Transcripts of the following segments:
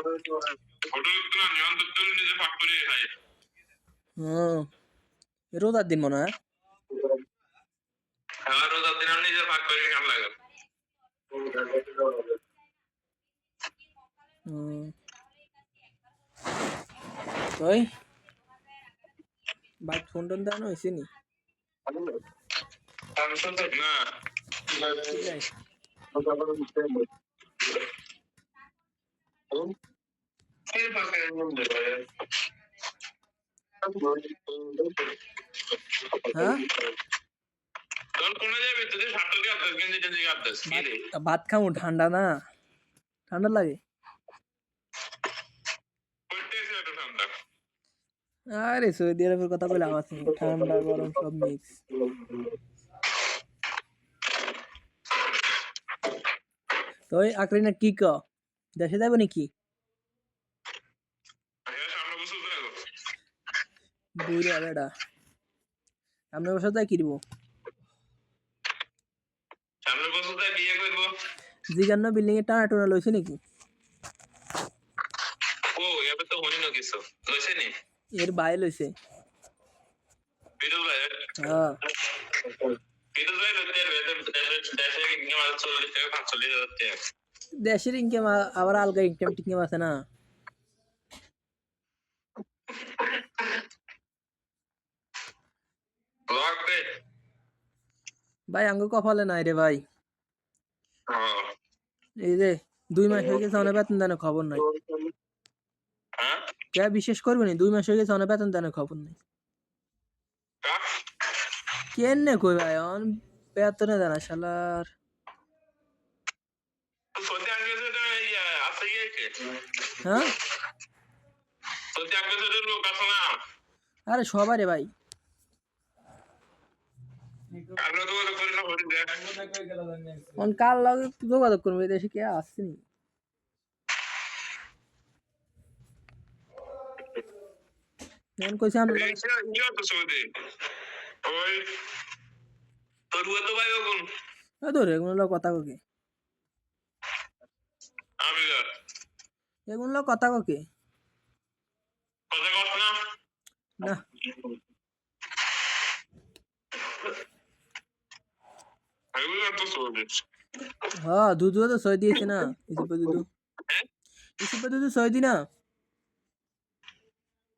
Hotel তো না নিয়ন তো নিজে ভাগ করে খায়। রোজার দিন মনে হয়। হ্যাঁ রোজার দিন নিজে ভাগ করে কেমন লাগে? ওই বাইক ফোন টোন দেওয়ানো হয়েছে নি? না হ্যাঁ তোর কোনে যাবে তুই সাতটা দিয়ে আদাস গেঞ্জি টেঞ্জি আদাস কি রে? ভাত খামু, ঠান্ডা না, ঠান্ডা লাগে। করতেছে এত ঠান্ডা। আরে সৌদি আরবের কথা বলে আমার ঠান্ডা গরম সব মিক্স। তো ওই আকরিনা কি ক দেশে যাবো নাকি? সামনে বছর যাবো। বুড়া বেড়া সামনে বছর যাই কি দিব? সামনে বছর যাই বিয়ে করবো। জিগান্ন বিল্ডিং এ টানা টুনা লইছে নাকি? ও এবার তো হনি না কিছু লইছে নি এর বাইরে লইছে। বিরল ভাই হ্যাঁ বিরল ভাই লইতে দেশে ইনকাম আছে 40 থেকে 45 হাজার টাকা। দেশের ইনকাম আবার আলগা ইনকাম টিনকাম আছে না? লাগবে ভাই আঙ্গ কপালে নাই রে ভাই। এই যে 2 মাস হয়ে গেছে অনেক বেতন দেন খবর নাই। হ্যাঁ কে বিশ্বাস করবে নি? 2 মাস হয়ে গেছে অনেক বেতন দেন খবর নাই। কেনে কই ভাই অন বেতনে দেনা শালার। সত্যি আগে যেটা আছে কি হ্যাঁ সত্যি আগে যেটা লোক আছে না আরে সবাই রে ভাই। আমরা তো ওটা করি না হরি দেখ অন কাল লাগে যোগাযোগ করবে দেশে কে আসছেনি। এখন কইছে আমরা ইয়া তো সৌদি ওই তোর হুয়া তো ভাই ওগুন ধরে এগুলো কথা ককে আমি এগুলো কথা ককে কথা কস না না এগুলো তো সৌদি হ্যাঁ দুধু তো সই দিয়েছে না ইসুপে দুধু ইসুপে দুধু সই দি না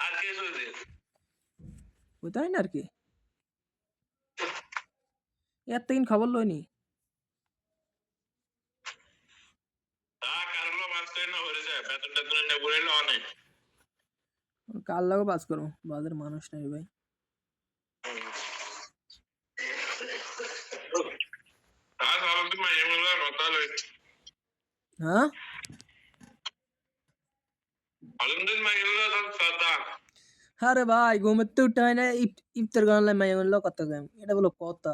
আর কে সৌদি ওইটাই না আর কি এর থেকে খবর লইনি কারগুলো মাঝতে না হয়ে যায় বেতনটা তুলে নিয়ে বলে অনেক কাল লাগো বাস করো বাজার মানুষ নাই ভাই হ্যাঁ আরে ভাই ঘুমের তো উঠে হয় না ইফতার গান লাই মাইয়া বললো কথা গান এটা বলো কথা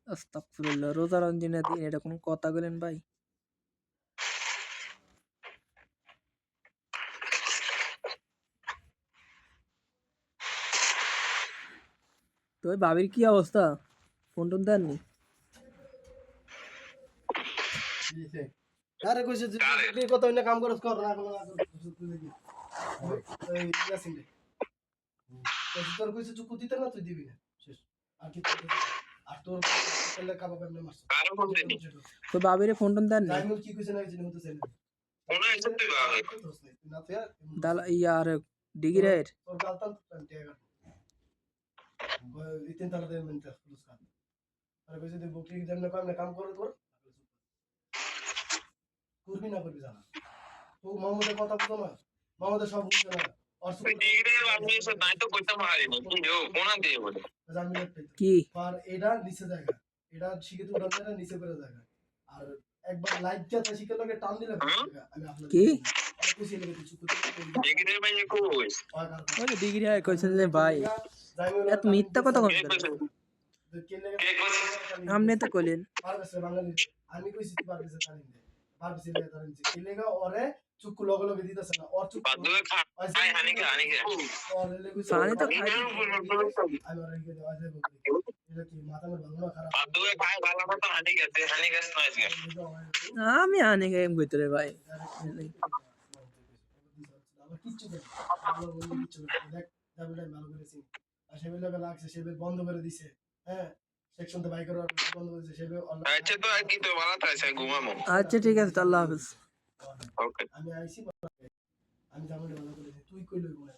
আস্তাগফিরুল্লাহ রোজা রমজানের দিন এটা কোন কথা বলেন ভাই তো ওই ভাবির কি অবস্থা ফোন টোন দেননি আরে কইছে যে কত না কাম করছ কর না কোনো না এই ইয়াসিন রে তোর কইছে চুকু দিতে না তুই দিবি না শেষ আর কি আর তোর কইলে কাবা করলে মারছ কারো ফোন দেনি তো ভাবির ফোন টোন দেননি জাইমুল কি কইছে না জানি হতে চাই না ফোন এসে তুই বাবা না তুই দাল ইয়ার ডিগ্রির তোর গালতান টেগা ইতিন তালা দে মিনিট পুলিশ কাম আরে কইছে যে বুকি জানলে কাম করে তোর করবি না করবি জানা তো মামুদের কথা বলতো না মামুদের সব বুঝতে না ডিগ্রি আমি এসে নাই তো কইতে পারি না কি ও কোন দিয়ে বলে কি আর এটা নিচে জায়গা এটা শিখে তো উড়ান নিচে করে জায়গা আর একবার লাইট যাতে শিখে লোকে টান দিলে আমি আপনাদের কি খুশি লেগে কিছু ডিগ্রি ভাই কই ওই ডিগ্রি হয় কইছেন যে ভাই এত মিথ্যা কথা কোন আমনে তো কইলেন আমি কইছি তুই পারবি যে টানিন দে পারবি যে টানিন দে কি লেগা ওরে চুক্কু লগে লগে দিতেছ না ওর চুক্কু বাদুয়ে খাই হানি পানি তো খাই আমি ওরে কে দেওয়া যাবে এটা কি মাথা আমার ভালো না খারাপ পাদুকে খাই ভালো মতো হানি গেছে হানি গাছ নয় আজকে আমি আনি গেম ভিতরে ভাই আমার কিচ্ছু দেয় ভালো বন্ধু কিচ্ছু দেয় দেখ ডাবলটা ভালো করেছি আর সে বেলা লাগছে সে বন্ধ করে দিছে হ্যাঁ সেকশন তো বাইকের বন্ধ করে দিছে সে আচ্ছা তো আর কি তো ভালো থাকছে ঘুমামো আচ্ছা ঠিক আছে, আল্লাহ হাফেজ। ওকে আমি আইছি আমি ডাবলটা ভালো করেছি তুই কইলই মনে